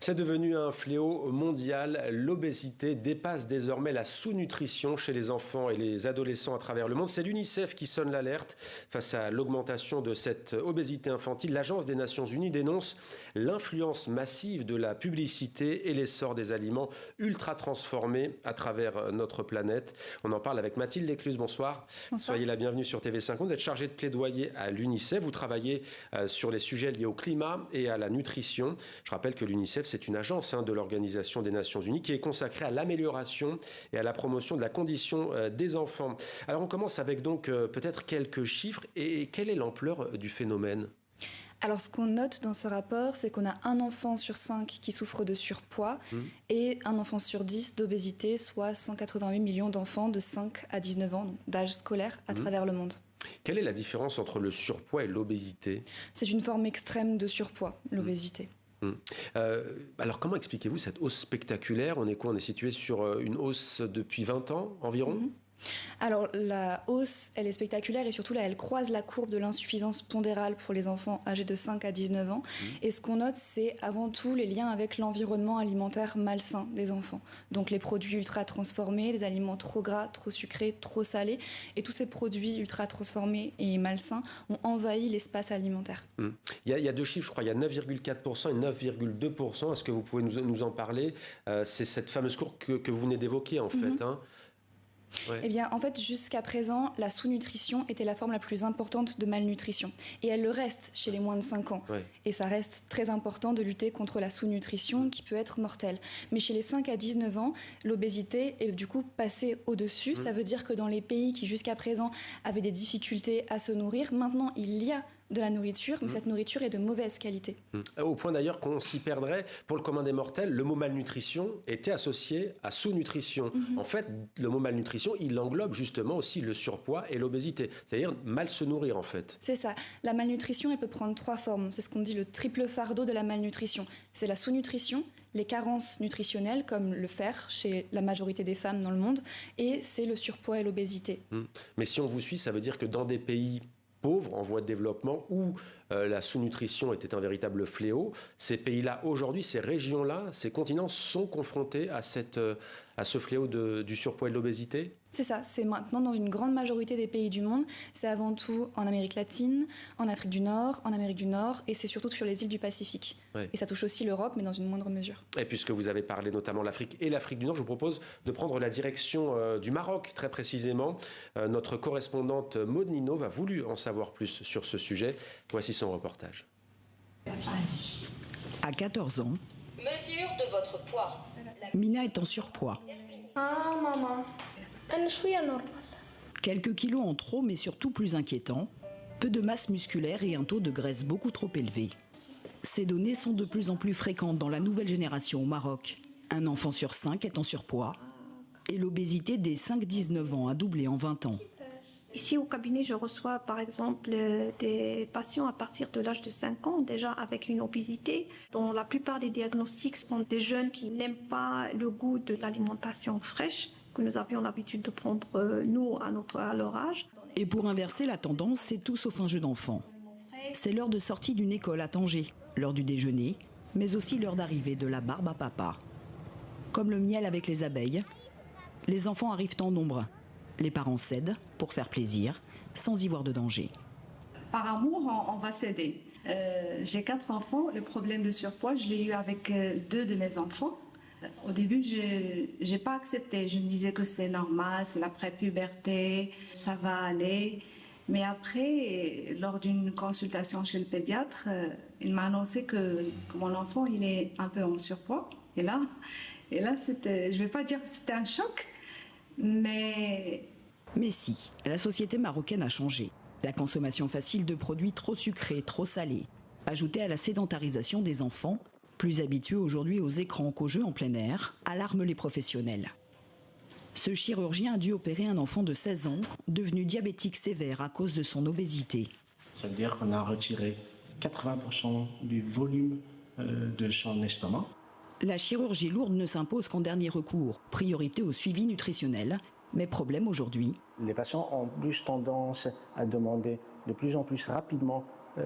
C'est devenu un fléau mondial. L'obésité dépasse désormais la sous-nutrition chez les enfants et les adolescents à travers le monde. C'est l'UNICEF qui sonne l'alerte. Face à l'augmentation de cette obésité infantile, l'Agence des Nations Unies dénonce l'influence massive de la publicité et l'essor des aliments ultra transformés à travers notre planète. On en parle avec Mathilde Lécluse. Bonsoir. Bonsoir. Soyez la bienvenue sur TV5 Monde. Vous êtes chargée de plaidoyer à l'UNICEF. Vous travaillez sur les sujets liés au climat et à la nutrition. Je rappelle que l'UNICEF, c'est une agence de l'Organisation des Nations Unies qui est consacrée à l'amélioration et à la promotion de la condition des enfants. Alors on commence avec donc peut-être quelques chiffres. Et quelle est l'ampleur du phénomène ? Alors ce qu'on note dans ce rapport, c'est qu'on a un enfant sur 5 qui souffre de surpoids et un enfant sur 10 d'obésité, soit 188 millions d'enfants de 5 à 19 ans, d'âge scolaire, à travers le monde. Quelle est la différence entre le surpoids et l'obésité ? C'est une forme extrême de surpoids, l'obésité. Alors comment expliquez-vous cette hausse spectaculaire ? On est situé sur une hausse depuis 20 ans environ ? Alors la hausse, elle est spectaculaire et surtout là, elle croise la courbe de l'insuffisance pondérale pour les enfants âgés de 5 à 19 ans. Et ce qu'on note, c'est avant tout les liens avec l'environnement alimentaire malsain des enfants. Donc les produits ultra transformés, les aliments trop gras, trop sucrés, trop salés. Et tous ces produits ultra transformés et malsains ont envahi l'espace alimentaire. Il y a deux chiffres, je crois. Il y a 9,4% et 9,2%. Est-ce que vous pouvez nous en parler ? C'est cette fameuse courbe que vous venez d'évoquer en fait. Ouais. Eh bien, en fait, jusqu'à présent, la sous-nutrition était la forme la plus importante de malnutrition. Et elle le reste chez les moins de 5 ans. Ouais. Et ça reste très important de lutter contre la sous-nutrition qui peut être mortelle. Mais chez les 5 à 19 ans, l'obésité est du coup passée au-dessus. Ça veut dire que dans les pays qui jusqu'à présent avaient des difficultés à se nourrir, maintenant il y a de la nourriture, mais cette nourriture est de mauvaise qualité. Au point d'ailleurs qu'on s'y perdrait. Pour le commun des mortels, le mot malnutrition était associé à sous-nutrition. En fait, le mot malnutrition, il englobe justement aussi le surpoids et l'obésité, c'est-à-dire mal se nourrir en fait. C'est ça. La malnutrition, elle peut prendre 3 formes. C'est ce qu'on dit le triple fardeau de la malnutrition. C'est la sous-nutrition, les carences nutritionnelles comme le fer chez la majorité des femmes dans le monde, et c'est le surpoids et l'obésité. Mais si on vous suit, ça veut dire que dans des pays pauvres, en voie de développement, où la sous-nutrition était un véritable fléau, ces pays-là, aujourd'hui, ces régions-là, ces continents sont confrontés à ce fléau du surpoids et de l'obésité ? C'est ça, c'est maintenant dans une grande majorité des pays du monde. C'est avant tout en Amérique latine, en Afrique du Nord, en Amérique du Nord, et c'est surtout sur les îles du Pacifique. Ouais. Et ça touche aussi l'Europe, mais dans une moindre mesure. Et puisque vous avez parlé notamment de l'Afrique et l'Afrique du Nord, je vous propose de prendre la direction du Maroc, très précisément. Notre correspondante Maud Nino a voulu en savoir plus sur ce sujet. Voici son reportage. À 14 ans, Mesure de votre poids. Mina est en surpoids. Ah, maman. أنا شوية normal. Quelques kilos en trop, mais surtout plus inquiétant, peu de masse musculaire et un taux de graisse beaucoup trop élevé. Ces données sont de plus en plus fréquentes dans la nouvelle génération au Maroc. Un enfant sur 5 est en surpoids et l'obésité des 5-19 ans a doublé en 20 ans. Ici au cabinet, je reçois par exemple des patients à partir de l'âge de 5 ans, déjà avec une obésité, dont la plupart des diagnostics sont des jeunes qui n'aiment pas le goût de l'alimentation fraîche que nous avions l'habitude de prendre, nous, à leur âge. Et pour inverser la tendance, c'est tout sauf un jeu d'enfant. C'est l'heure de sortie d'une école à Tanger, l'heure du déjeuner, mais aussi l'heure d'arrivée de la barbe à papa. Comme le miel avec les abeilles, les enfants arrivent en nombre. Les parents cèdent pour faire plaisir, sans y voir de danger. Par amour, on va céder. J'ai 4 enfants. Le problème de surpoids, je l'ai eu avec 2 de mes enfants. Au début, je n'ai pas accepté. Je me disais que c'est normal, c'est la prépuberté, ça va aller. Mais après, lors d'une consultation chez le pédiatre, il m'a annoncé que mon enfant, il est un peu en surpoids. Et là je ne vais pas dire que c'était un choc, mais si, la société marocaine a changé. La consommation facile de produits trop sucrés, trop salés, ajoutée à la sédentarisation des enfants, plus habitués aujourd'hui aux écrans qu'aux jeux en plein air, alarme les professionnels. Ce chirurgien a dû opérer un enfant de 16 ans, devenu diabétique sévère à cause de son obésité. Ça veut dire qu'on a retiré 80% du volume de son estomac. La chirurgie lourde ne s'impose qu'en dernier recours, priorité au suivi nutritionnel. Mais problème aujourd'hui. Les patients ont plus tendance à demander de plus en plus rapidement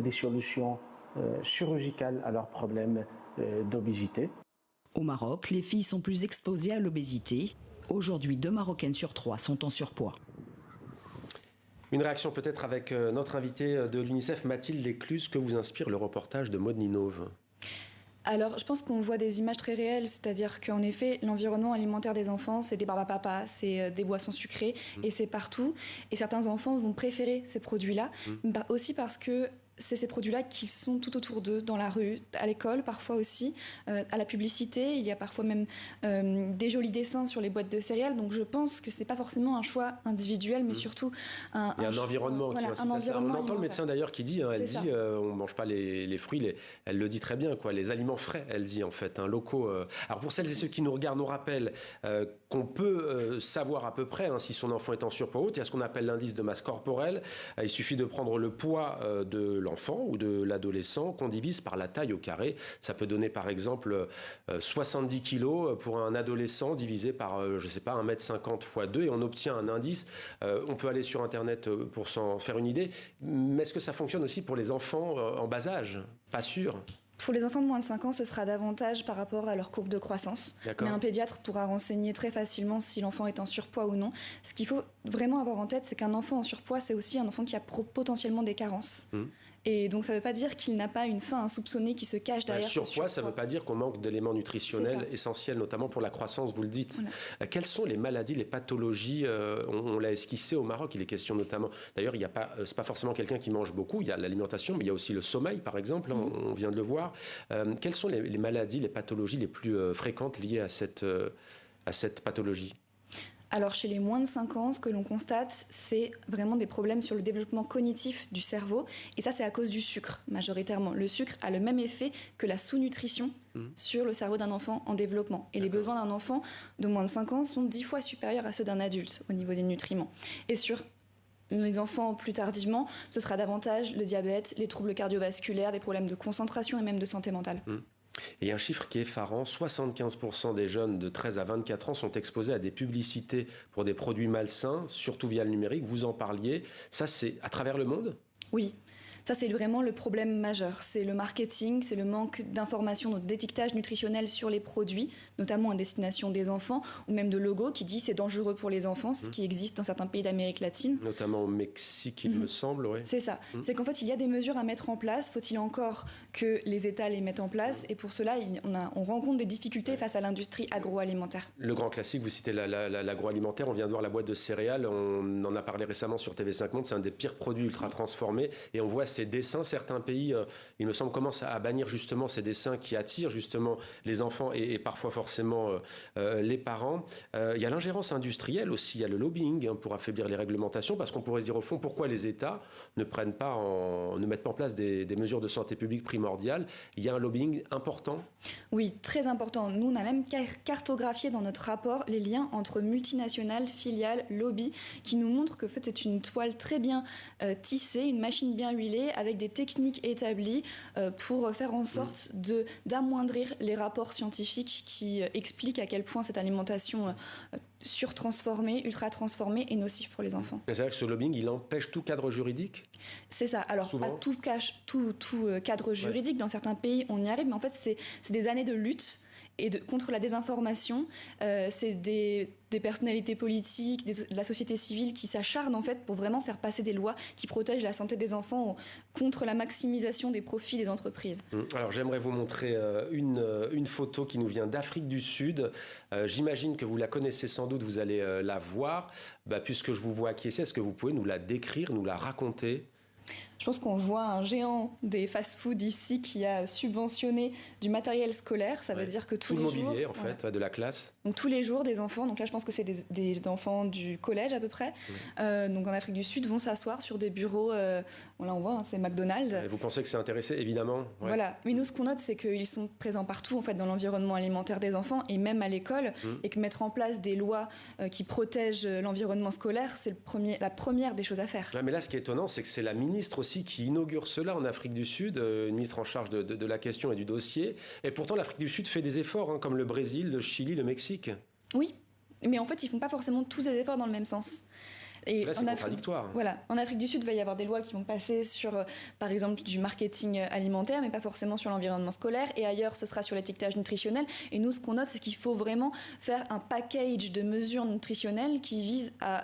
des solutions chirurgicales à leurs problèmes d'obésité. Au Maroc, les filles sont plus exposées à l'obésité. Aujourd'hui, 2 Marocaines sur 3 sont en surpoids. Une réaction peut-être avec notre invitée de l'UNICEF, Mathilde Lécluse. Que vous inspire le reportage de Maud Ninove? Alors, je pense qu'on voit des images très réelles, c'est-à-dire qu'en effet, l'environnement alimentaire des enfants, c'est des barbes à papa, c'est des boissons sucrées, et c'est partout. Et certains enfants vont préférer ces produits-là, aussi parce que c'est ces produits-là qui sont tout autour d'eux, dans la rue, à l'école parfois aussi, à la publicité. Il y a parfois même des jolis dessins sur les boîtes de céréales. Donc je pense que ce n'est pas forcément un choix individuel, mais surtout un environnement qui incite à ça. On entend le médecin d'ailleurs qui dit, on ne mange pas les fruits, elle le dit très bien, les aliments frais, elle dit en fait, locaux. Alors pour celles et ceux qui nous regardent, on rappelle qu'on peut savoir à peu près si son enfant est en surpoids haut. Il y a ce qu'on appelle l'indice de masse corporelle. Il suffit de prendre le poids de l'enfant ou de l'adolescent qu'on divise par la taille au carré. Ça peut donner par exemple 70 kilos pour un adolescent divisé par, je sais pas, 1m50 x 2 et on obtient un indice. On peut aller sur Internet pour s'en faire une idée. Mais est-ce que ça fonctionne aussi pour les enfants en bas âge? Pas sûr. Pour les enfants de moins de 5 ans, ce sera davantage par rapport à leur courbe de croissance. Mais un pédiatre pourra renseigner très facilement si l'enfant est en surpoids ou non. Ce qu'il faut vraiment avoir en tête, c'est qu'un enfant en surpoids, c'est aussi un enfant qui a potentiellement des carences. Et donc ça ne veut pas dire qu'il n'a pas une faim insoupçonnée qui se cache derrière. Surpoids, ça ne veut pas dire qu'on manque d'éléments nutritionnels essentiels, notamment pour la croissance, vous le dites. Voilà. Quelles sont les maladies, les pathologies on l'a esquissé au Maroc, il est question notamment... D'ailleurs, c'est pas forcément quelqu'un qui mange beaucoup, il y a l'alimentation, mais il y a aussi le sommeil, par exemple, on vient de le voir. Quelles sont les maladies, les pathologies les plus fréquentes liées à cette pathologie ? Alors chez les moins de 5 ans, ce que l'on constate, c'est vraiment des problèmes sur le développement cognitif du cerveau. Et ça, c'est à cause du sucre, majoritairement. Le sucre a le même effet que la sous-nutrition sur le cerveau d'un enfant en développement. Et les besoins d'un enfant de moins de 5 ans sont 10 fois supérieurs à ceux d'un adulte au niveau des nutriments. Et sur les enfants plus tardivement, ce sera davantage le diabète, les troubles cardiovasculaires, des problèmes de concentration et même de santé mentale. Et il y a un chiffre qui est effarant, 75% des jeunes de 13 à 24 ans sont exposés à des publicités pour des produits malsains, surtout via le numérique, vous en parliez. Ça, c'est à travers le monde ? Oui. Ça, c'est vraiment le problème majeur. C'est le marketing, c'est le manque d'informations, de d'étiquetage nutritionnel sur les produits, notamment à destination des enfants, ou même de logos qui disent c'est dangereux pour les enfants, ce qui existe dans certains pays d'Amérique latine. Notamment au Mexique, il me semble, oui. C'est ça. C'est qu'en fait, il y a des mesures à mettre en place. Faut-il encore que les États les mettent en place? Et pour cela, on rencontre des difficultés face à l'industrie agroalimentaire. Le grand classique, vous citez l'agroalimentaire. On vient de voir la boîte de céréales. On en a parlé récemment sur TV5 Monde. C'est un des pires produits ultra transformés. Et on voit ces dessins. Certains pays, il me semble, commencent à bannir justement ces dessins qui attirent justement les enfants et parfois forcément les parents. Il y a l'ingérence industrielle aussi. Il y a le lobbying pour affaiblir les réglementations. Parce qu'on pourrait se dire au fond, pourquoi les États ne mettent pas en place des mesures de santé publique primordiales? Il y a un lobbying important. Oui, très important. Nous, on a même cartographié dans notre rapport les liens entre multinationales, filiales, lobby, qui nous montrent que en fait, c'est une toile très bien tissée, une machine bien huilée, avec des techniques établies pour faire en sorte d'amoindrir les rapports scientifiques qui expliquent à quel point cette alimentation surtransformée, ultra-transformée est nocive pour les enfants. C'est-à-dire que ce lobbying, il empêche tout cadre juridique ? C'est ça. Alors, souvent, pas tout cadre juridique. Dans certains pays, on y arrive, mais en fait, c'est des années de lutte contre la désinformation. C'est des personnalités politiques, de la société civile qui s'acharnent en fait pour vraiment faire passer des lois qui protègent la santé des enfants contre la maximisation des profits des entreprises. Alors j'aimerais vous montrer une photo qui nous vient d'Afrique du Sud. J'imagine que vous la connaissez sans doute, vous allez la voir. Puisque je vous vois acquiescer, est-ce que vous pouvez nous la décrire, nous la raconter ? Je pense qu'on voit un géant des fast-food ici qui a subventionné du matériel scolaire. Ça veut dire que tous les jours... Tout le mobilier, en fait, de la classe. Donc tous les jours, des enfants, donc là je pense que c'est des enfants du collège à peu près, donc en Afrique du Sud, vont s'asseoir sur des bureaux, là on voit, c'est McDonald's. Et vous pensez que c'est intéressé, évidemment ? Voilà, mais nous ce qu'on note, c'est qu'ils sont présents partout en fait dans l'environnement alimentaire des enfants et même à l'école, et que mettre en place des lois qui protègent l'environnement scolaire, c'est la première des choses à faire. Mais là ce qui est étonnant, c'est que c'est la ministre aussi qui inaugure cela en Afrique du Sud, une ministre en charge de la question et du dossier. Et pourtant, l'Afrique du Sud fait des efforts, comme le Brésil, le Chili, le Mexique. Oui, mais en fait, ils ne font pas forcément tous des efforts dans le même sens. Et là, c'est contradictoire. Voilà. En Afrique du Sud, il va y avoir des lois qui vont passer sur, par exemple, du marketing alimentaire, mais pas forcément sur l'environnement scolaire. Et ailleurs, ce sera sur l'étiquetage nutritionnel. Et nous, ce qu'on note, c'est qu'il faut vraiment faire un package de mesures nutritionnelles qui visent à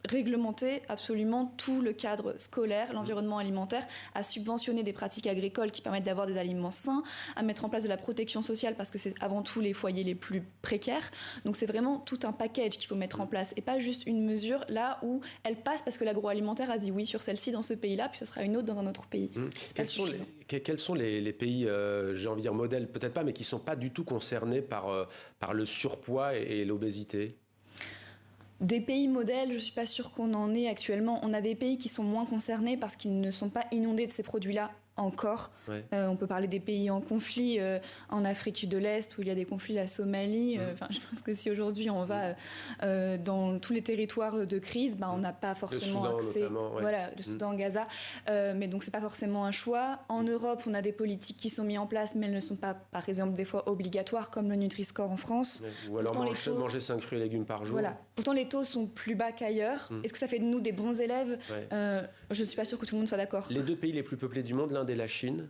réglementer absolument tout le cadre scolaire, l'environnement alimentaire, à subventionner des pratiques agricoles qui permettent d'avoir des aliments sains, à mettre en place de la protection sociale parce que c'est avant tout les foyers les plus précaires. Donc c'est vraiment tout un package qu'il faut mettre en place et pas juste une mesure là où elle passe parce que l'agroalimentaire a dit oui sur celle-ci dans ce pays-là, puis ce sera une autre dans un autre pays. Quels sont les pays, j'ai envie de dire modèles, peut-être pas, mais qui ne sont pas du tout concernés par le surpoids et l'obésité ? Des pays modèles, je ne suis pas sûre qu'on en ait actuellement. On a des pays qui sont moins concernés parce qu'ils ne sont pas inondés de ces produits-là encore. Ouais. On peut parler des pays en conflit, en Afrique de l'Est où il y a des conflits, la Somalie. Je pense que si aujourd'hui on va dans tous les territoires de crise, on n'a pas forcément accès. Ouais. Voilà, le Soudan, Gaza. Mais donc c'est pas forcément un choix. En Europe, on a des politiques qui sont mises en place, mais elles ne sont pas, par exemple, des fois obligatoires, comme le Nutri-Score en France. Ouais. Ou alors manger 5 fruits et légumes par jour. Voilà. Pourtant, les taux sont plus bas qu'ailleurs. Est-ce que ça fait de nous des bons élèves ? Je ne suis pas sûre que tout le monde soit d'accord. Les 2 pays les plus peuplés du monde, l'Inde et la Chine,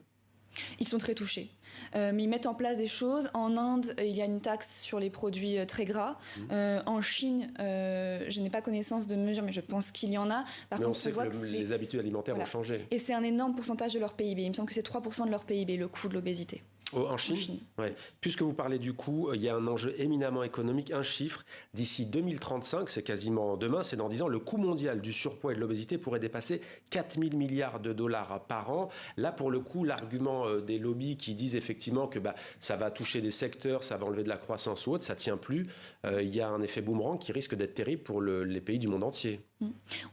ils sont très touchés. Mais ils mettent en place des choses. En Inde, il y a une taxe sur les produits très gras. En Chine, je n'ai pas connaissance de mesures, mais je pense qu'il y en a. Par contre, on sait que les habitudes alimentaires ont changé. Et c'est un énorme pourcentage de leur PIB. Il me semble que c'est 3% de leur PIB, le coût de l'obésité. En Chine, ouais. Puisque vous parlez du coût, il y a un enjeu éminemment économique, un chiffre. D'ici 2035, c'est quasiment demain, c'est dans 10 ans, le coût mondial du surpoids et de l'obésité pourrait dépasser 4 000 milliards de dollars par an. Là, pour le coup, l'argument des lobbies qui disent effectivement que ça va toucher des secteurs, ça va enlever de la croissance ou autre, ça ne tient plus. Il y a un effet boomerang qui risque d'être terrible pour les pays du monde entier.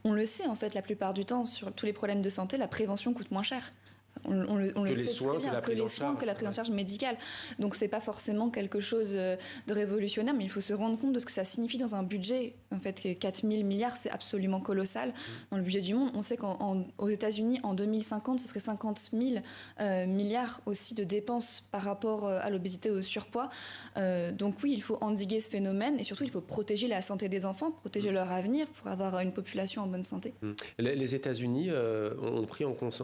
On le sait, en fait, la plupart du temps, sur tous les problèmes de santé, la prévention coûte moins cher. On le sait très bien, que les soins, que la prise en charge médicale. Donc c'est pas forcément quelque chose de révolutionnaire, mais il faut se rendre compte de ce que ça signifie dans un budget. En fait, 4 000 milliards, c'est absolument colossal dans le budget du monde. On sait qu'aux États-Unis, en 2050, ce serait 50 000 milliards aussi de dépenses par rapport à l'obésité et au surpoids. Donc oui, il faut endiguer ce phénomène et surtout il faut protéger la santé des enfants, protéger leur avenir pour avoir une population en bonne santé. Les États-Unis ont pris en compte,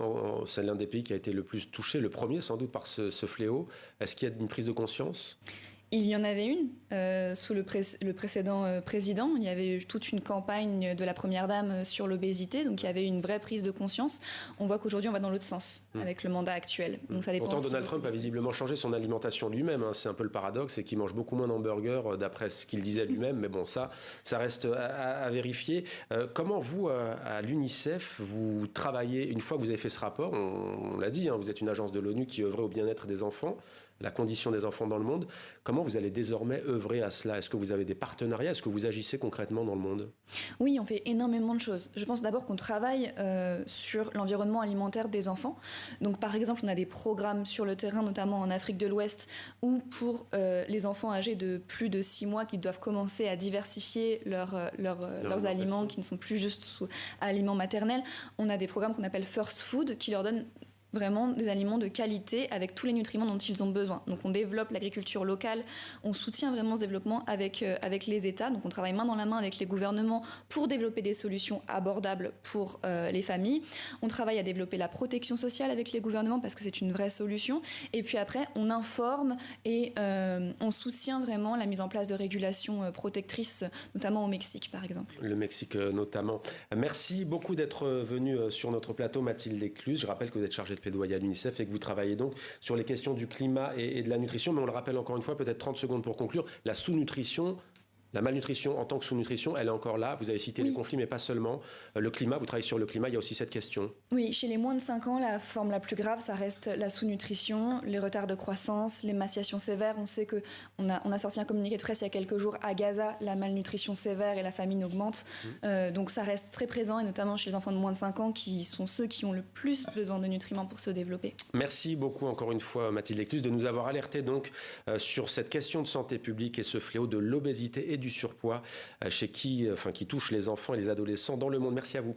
c'est l'un des pays qui a été le plus touché, le premier sans doute par ce fléau. Est-ce qu'il y a une prise de conscience ? Il y en avait une sous le précédent président. Il y avait eu toute une campagne de la Première Dame sur l'obésité. Donc il y avait une vraie prise de conscience. On voit qu'aujourd'hui, on va dans l'autre sens avec le mandat actuel. Donc, ça dépend. Pourtant, Donald Trump a visiblement changé son alimentation lui-même. C'est un peu le paradoxe, c'est qu'il mange beaucoup moins d'hamburgers d'après ce qu'il disait lui-même. Mais bon, ça reste à vérifier. Comment vous, à l'UNICEF, vous travaillez, une fois que vous avez fait ce rapport, on l'a dit, vous êtes une agence de l'ONU qui œuvrait au bien-être des enfants, la condition des enfants dans le monde. Comment vous allez désormais œuvrer à cela ? Est-ce que vous avez des partenariats ? Est-ce que vous agissez concrètement dans le monde ? Oui, on fait énormément de choses. Je pense d'abord qu'on travaille sur l'environnement alimentaire des enfants. Donc par exemple, on a des programmes sur le terrain, notamment en Afrique de l'Ouest, où pour les enfants âgés de plus de 6 mois qui doivent commencer à diversifier leurs aliments, qui ne sont plus juste sous aliments maternels, on a des programmes qu'on appelle First Food, qui leur donnent vraiment des aliments de qualité avec tous les nutriments dont ils ont besoin. Donc on développe l'agriculture locale, on soutient vraiment ce développement avec les États. Donc on travaille main dans la main avec les gouvernements pour développer des solutions abordables pour les familles. On travaille à développer la protection sociale avec les gouvernements parce que c'est une vraie solution. Et puis après, on informe et on soutient vraiment la mise en place de régulations protectrices, notamment au Mexique par exemple. Le Mexique notamment. Merci beaucoup d'être venu sur notre plateau, Mathilde Écluse. Je rappelle que vous êtes chargée de plaidoyer à l'UNICEF et que vous travaillez donc sur les questions du climat et de la nutrition. Mais on le rappelle encore une fois, peut-être 30 secondes pour conclure, la sous-nutrition, la malnutrition en tant que sous-nutrition, elle est encore là. Vous avez cité les conflits, mais pas seulement. Le climat, vous travaillez sur le climat, il y a aussi cette question. Oui, chez les moins de 5 ans, la forme la plus grave, ça reste la sous-nutrition, les retards de croissance, l'émaciation sévère. On sait qu'on a sorti un communiqué de presse il y a quelques jours à Gaza, la malnutrition sévère et la famine augmentent. Donc ça reste très présent, et notamment chez les enfants de moins de 5 ans, qui sont ceux qui ont le plus besoin de nutriments pour se développer. Merci beaucoup encore une fois, Mathilde Écluse, de nous avoir alerté donc sur cette question de santé publique et ce fléau de l'obésité et du surpoids qui touche les enfants et les adolescents dans le monde. Merci à vous.